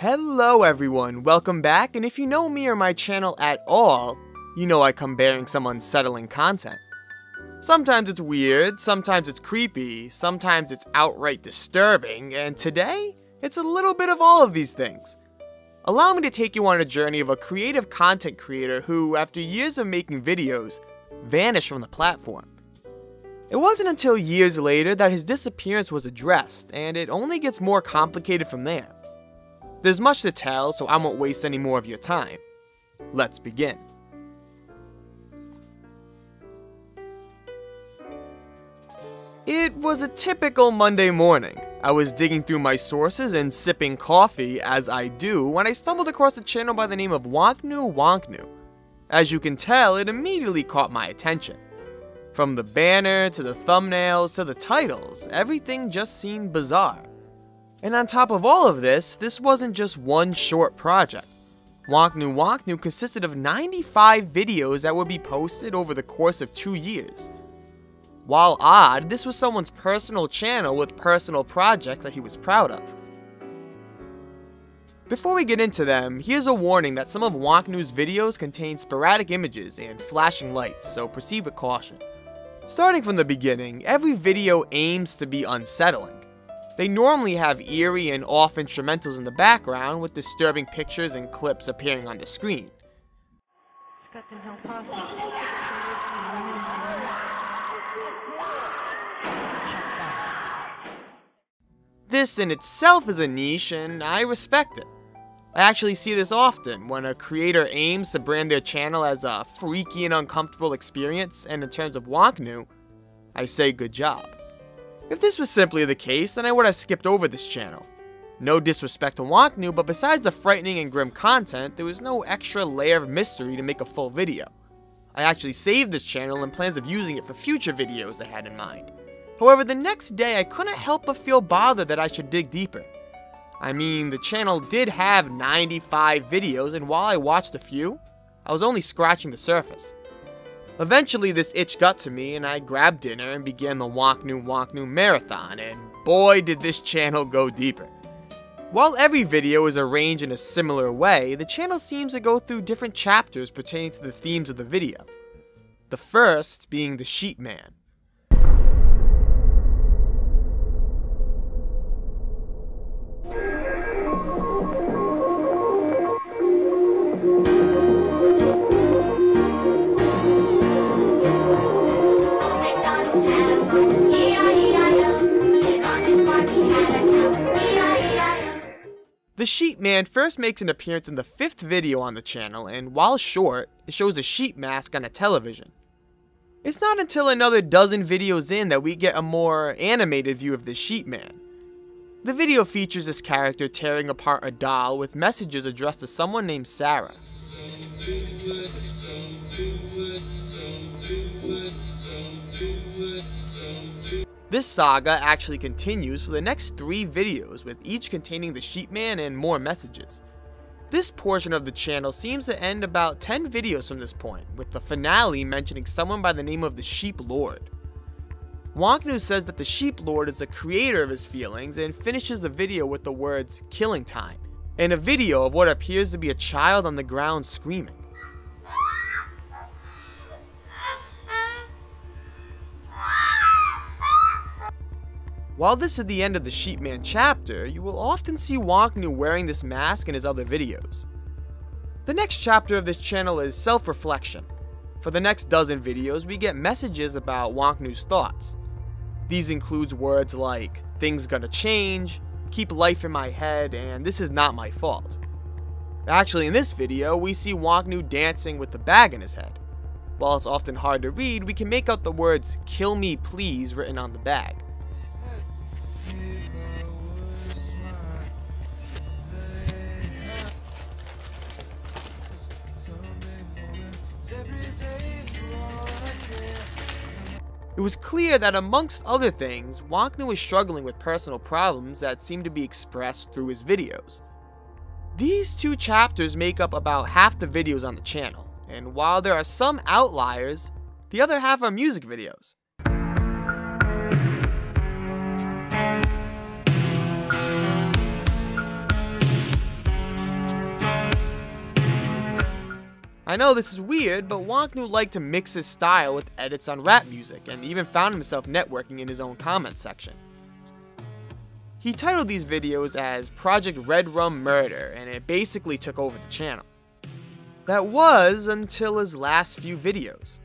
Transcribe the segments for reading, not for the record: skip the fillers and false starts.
Hello everyone, welcome back, and if you know me or my channel at all, you know I come bearing some unsettling content. Sometimes it's weird, sometimes it's creepy, sometimes it's outright disturbing, and today, it's a little bit of all of these things. Allow me to take you on a journey of a creative content creator who, after years of making videos, vanished from the platform. It wasn't until years later that his disappearance was addressed, and it only gets more complicated from there. There's much to tell, so I won't waste any more of your time. Let's begin. It was a typical Monday morning. I was digging through my sources and sipping coffee, as I do, when I stumbled across a channel by the name of Wonknu Wonknu. As you can tell, it immediately caught my attention. From the banner, to the thumbnails, to the titles, everything just seemed bizarre. And on top of all of this wasn't just one short project. Wonknu Wonknu consisted of 95 videos that would be posted over the course of 2 years. While odd, this was someone's personal channel with personal projects that he was proud of. Before we get into them, here's a warning that some of Wonknu's videos contain sporadic images and flashing lights, so proceed with caution. Starting from the beginning, every video aims to be unsettling. They normally have eerie and off instrumentals in the background with disturbing pictures and clips appearing on the screen. This in itself is a niche, and I respect it. I actually see this often when a creator aims to brand their channel as a freaky and uncomfortable experience, and in terms of Wonknu, I say good job. If this was simply the case, then I would have skipped over this channel. No disrespect to Wonknu, but besides the frightening and grim content, there was no extra layer of mystery to make a full video. I actually saved this channel and plans of using it for future videos I had in mind. However, the next day I couldn't help but feel bothered that I should dig deeper. I mean, the channel did have 95 videos, and while I watched a few, I was only scratching the surface. Eventually this itch got to me, and I grabbed dinner and began the Wonknu Wonknu marathon, and boy did this channel go deeper. While every video is arranged in a similar way, the channel seems to go through different chapters pertaining to the themes of the video. The first being the Sheep Man. The Sheep Man first makes an appearance in the 5th video on the channel, and while short, it shows a sheep mask on a television. It's not until another dozen videos in that we get a more animated view of the Sheep Man. The video features this character tearing apart a doll with messages addressed to someone named Sarah. This saga actually continues for the next 3 videos, with each containing the Sheep Man and more messages. This portion of the channel seems to end about 10 videos from this point, with the finale mentioning someone by the name of the Sheep Lord. Wonknu says that the Sheep Lord is the creator of his feelings and finishes the video with the words "killing time" and a video of what appears to be a child on the ground screaming. While this is the end of the Sheep Man chapter, you will often see Wonknu wearing this mask in his other videos. The next chapter of this channel is self-reflection. For the next dozen videos, we get messages about Wonknu's thoughts. These includes words like, "things gonna change," "keep life in my head," and "this is not my fault." Actually, in this video, we see Wonknu dancing with the bag in his head. While it's often hard to read, we can make out the words "kill me please" written on the bag. It was clear that amongst other things, Wonknu was struggling with personal problems that seemed to be expressed through his videos. These 2 chapters make up about half the videos on the channel, and while there are some outliers, the other half are music videos. I know this is weird, but Wonknu liked to mix his style with edits on rap music, and even found himself networking in his own comment section. He titled these videos as Project Red Rum Murder, and it basically took over the channel. That was until his last few videos.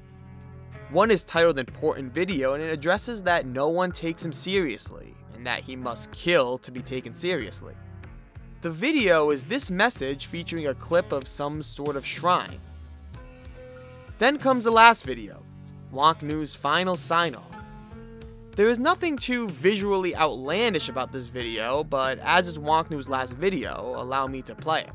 One is titled Important Video, and it addresses that no one takes him seriously, and that he must kill to be taken seriously. The video is this message featuring a clip of some sort of shrine. Then comes the last video, Wonknu's final sign-off. There is nothing too visually outlandish about this video, but as is Wonknu's last video, allow me to play it.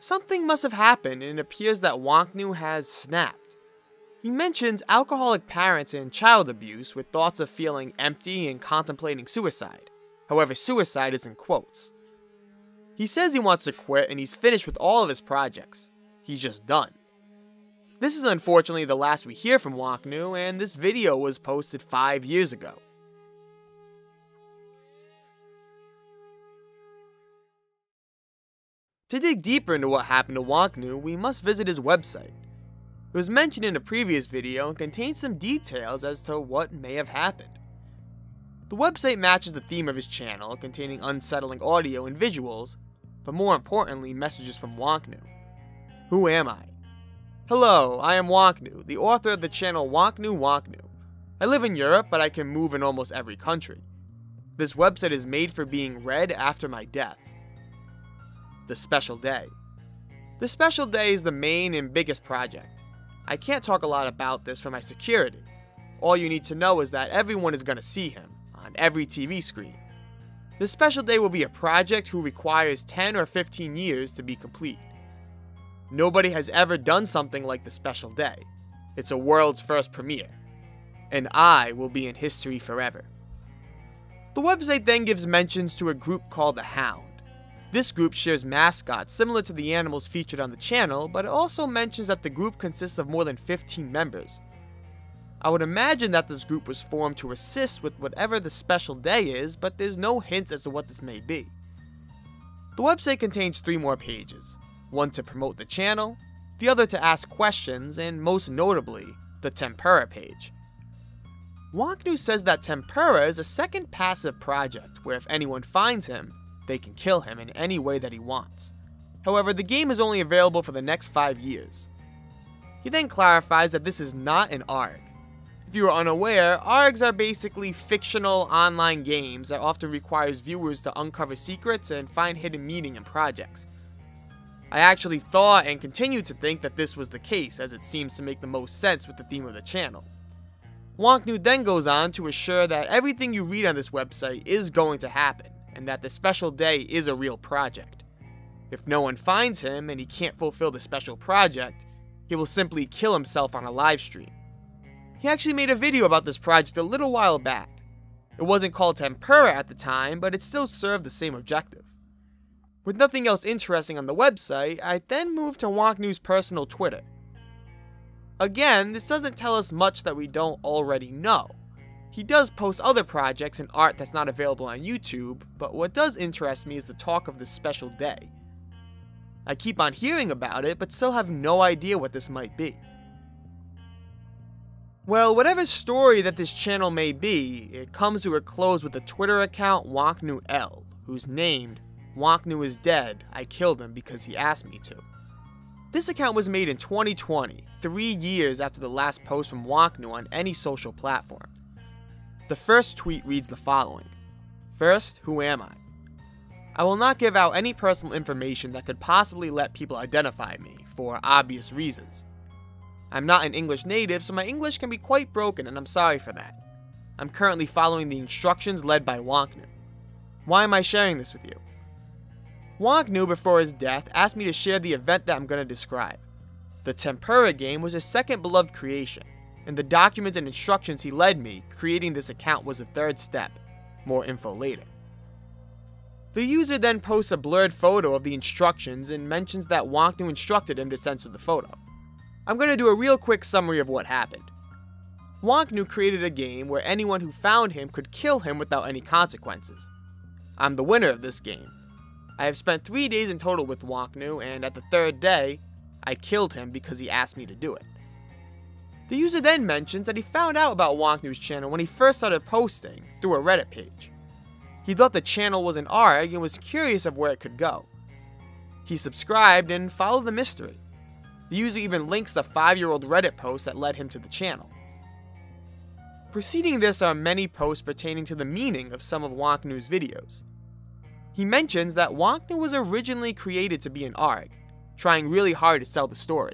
Something must have happened, and it appears that Wonknu has snapped. He mentions alcoholic parents and child abuse with thoughts of feeling empty and contemplating suicide. However, suicide is in quotes. He says he wants to quit and he's finished with all of his projects. He's just done. This is unfortunately the last we hear from Wonknu, and this video was posted 5 years ago. To dig deeper into what happened to Wonknu, we must visit his website. It was mentioned in a previous video and contains some details as to what may have happened. The website matches the theme of his channel, containing unsettling audio and visuals, but more importantly, messages from Wonknu. Who am I? Hello, I am Wonknu, the author of the channel Wonknu Wonknu. I live in Europe, but I can move in almost every country. This website is made for being read after my death. The Special Day. The Special Day is the main and biggest project. I can't talk a lot about this for my security. All you need to know is that everyone is going to see him, on every TV screen. The Special Day will be a project who requires 10 or 15 years to be complete. Nobody has ever done something like the Special Day. It's a world's first premiere. And I will be in history forever. The website then gives mentions to a group called the Hound. This group shares mascots similar to the animals featured on the channel, but it also mentions that the group consists of more than 15 members. I would imagine that this group was formed to assist with whatever the Special Day is, but there's no hints as to what this may be. The website contains 3 more pages, one to promote the channel, the other to ask questions, and most notably, the Tempura page. Wonknu says that Tempura is a second passive project where if anyone finds him, they can kill him in any way that he wants. However, the game is only available for the next 5 years. He then clarifies that this is not an ARG. If you are unaware, ARGs are basically fictional online games that often requires viewers to uncover secrets and find hidden meaning in projects. I actually thought and continue to think that this was the case, as it seems to make the most sense with the theme of the channel. Wonknu then goes on to assure that everything you read on this website is going to happen, and that the Special Day is a real project. If no one finds him and he can't fulfill the special project, he will simply kill himself on a live stream. He actually made a video about this project a little while back. It wasn't called Tempura at the time, but it still served the same objective. With nothing else interesting on the website, I then moved to Wonknu's personal Twitter. Again, this doesn't tell us much that we don't already know. He does post other projects and art that's not available on YouTube, but what does interest me is the talk of this Special Day. I keep on hearing about it, but still have no idea what this might be. Well, whatever story that this channel may be, it comes to a close with the Twitter account Wonknu L, who's named Wonknu is dead, I killed him because he asked me to. This account was made in 2020, 3 years after the last post from Wonknu on any social platform. The first tweet reads the following. First, who am I? I will not give out any personal information that could possibly let people identify me, for obvious reasons. I'm not an English native, so my English can be quite broken, and I'm sorry for that. I'm currently following the instructions led by Wonknu. Why am I sharing this with you? Wonknu, before his death, asked me to share the event that I'm going to describe. The Tempura game was his second beloved creation. and the documents and instructions he led me, creating this account was the third step. More info later. The user then posts a blurred photo of the instructions and mentions that Wonknu instructed him to censor the photo. I'm going to do a real quick summary of what happened. Wonknu created a game where anyone who found him could kill him without any consequences. I'm the winner of this game. I have spent 3 days in total with Wonknu, and at the third day, I killed him because he asked me to do it. The user then mentions that he found out about Wonknu's channel when he first started posting through a Reddit page. He thought the channel was an ARG and was curious of where it could go. He subscribed and followed the mystery. The user even links the 5-year-old Reddit post that led him to the channel. Preceding this are many posts pertaining to the meaning of some of Wonknu's videos. He mentions that Wonknu was originally created to be an ARG, trying really hard to sell the story.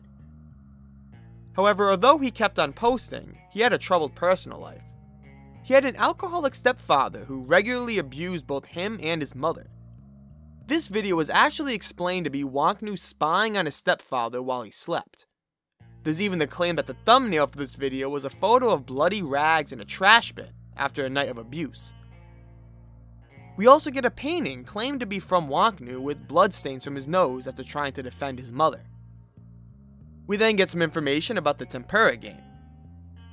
However, although he kept on posting, he had a troubled personal life. He had an alcoholic stepfather who regularly abused both him and his mother. This video was actually explained to be Wonknu spying on his stepfather while he slept. There's even the claim that the thumbnail for this video was a photo of bloody rags in a trash bin after a night of abuse. We also get a painting claimed to be from Wonknu with bloodstains from his nose after trying to defend his mother. We then get some information about the Tempura game.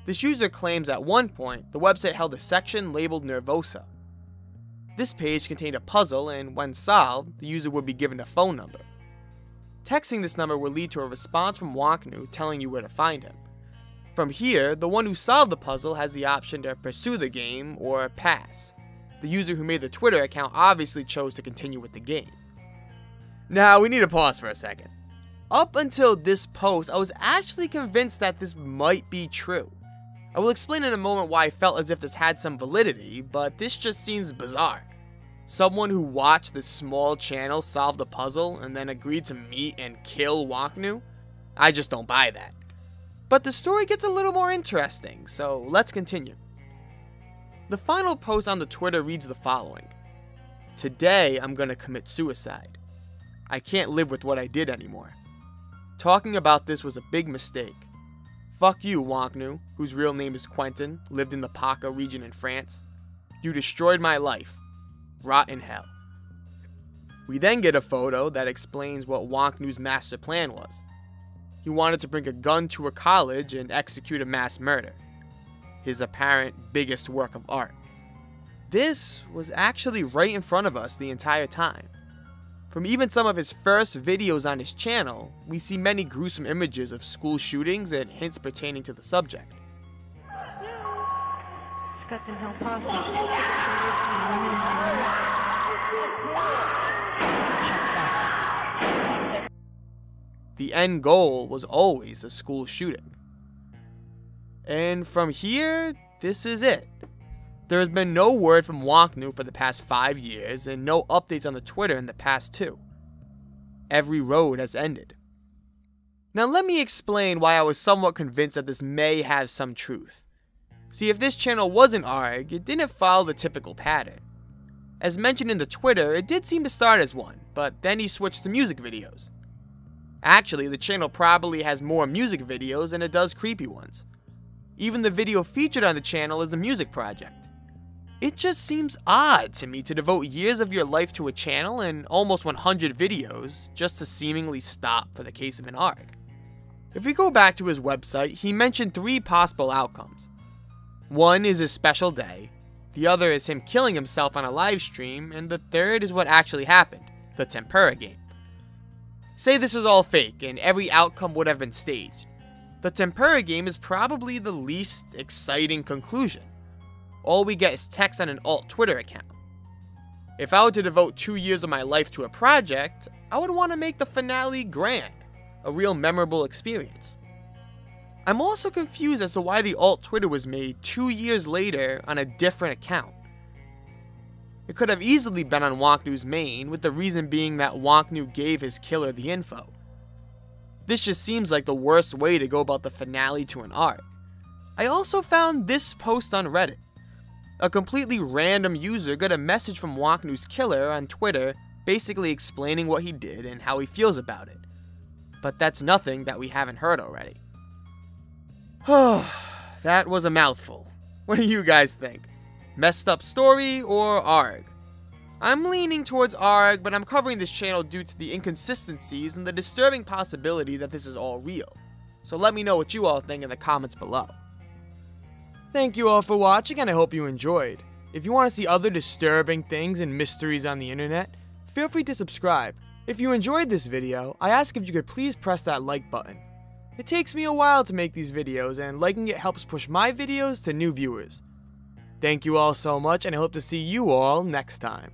This user claims at one point the website held a section labeled Nervosa. This page contained a puzzle, and when solved, the user would be given a phone number. Texting this number will lead to a response from Wonknu telling you where to find him. From here, the one who solved the puzzle has the option to pursue the game or pass. The user who made the Twitter account obviously chose to continue with the game. Now, we need to pause for a second. Up until this post, I was actually convinced that this might be true. I will explain in a moment why I felt as if this had some validity, but this just seems bizarre. Someone who watched this small channel solve the puzzle and then agreed to meet and kill Wonknu? I just don't buy that. But the story gets a little more interesting, so let's continue. The final post on the Twitter reads the following. Today, I'm gonna commit suicide. I can't live with what I did anymore. Talking about this was a big mistake. Fuck you, Wonknu, whose real name is Quentin, lived in the PACA region in France. You destroyed my life. Rot in hell. We then get a photo that explains what Wonknu's master plan was. He wanted to bring a gun to a college and execute a mass murder. His apparent biggest work of art. This was actually right in front of us the entire time. From even some of his first videos on his channel, we see many gruesome images of school shootings and hints pertaining to the subject. The end goal was always a school shooting. And from here, this is it. There has been no word from Wonknu for the past 5 years, and no updates on the Twitter in the past 2. Every road has ended. Now let me explain why I was somewhat convinced that this may have some truth. See, if this channel was an ARG, it didn't follow the typical pattern. As mentioned in the Twitter, it did seem to start as one, but then he switched to music videos. Actually, the channel probably has more music videos than it does creepy ones. Even the video featured on the channel is a music project. It just seems odd to me to devote years of your life to a channel and almost 100 videos just to seemingly stop for the case of an ARG. If we go back to his website, he mentioned 3 possible outcomes. One is his special day, the other is him killing himself on a live stream, and the third is what actually happened, the Tempura game. Say this is all fake and every outcome would have been staged. The Tempura game is probably the least exciting conclusion. All we get is text on an alt Twitter account. If I were to devote 2 years of my life to a project, I would want to make the finale grand, a real memorable experience. I'm also confused as to why the alt Twitter was made 2 years later on a different account. It could have easily been on Wonknu's main, with the reason being that Wonknu gave his killer the info. This just seems like the worst way to go about the finale to an ARG. I also found this post on Reddit. A completely random user got a message from Wonknu's killer on Twitter basically explaining what he did and how he feels about it. But that's nothing that we haven't heard already. That was a mouthful. What do you guys think? Messed up story or ARG? I'm leaning towards ARG, but I'm covering this channel due to the inconsistencies and the disturbing possibility that this is all real. So let me know what you all think in the comments below. Thank you all for watching, and I hope you enjoyed. If you want to see other disturbing things and mysteries on the internet, feel free to subscribe. If you enjoyed this video, I ask if you could please press that like button. It takes me a while to make these videos, and liking it helps push my videos to new viewers. Thank you all so much, and I hope to see you all next time.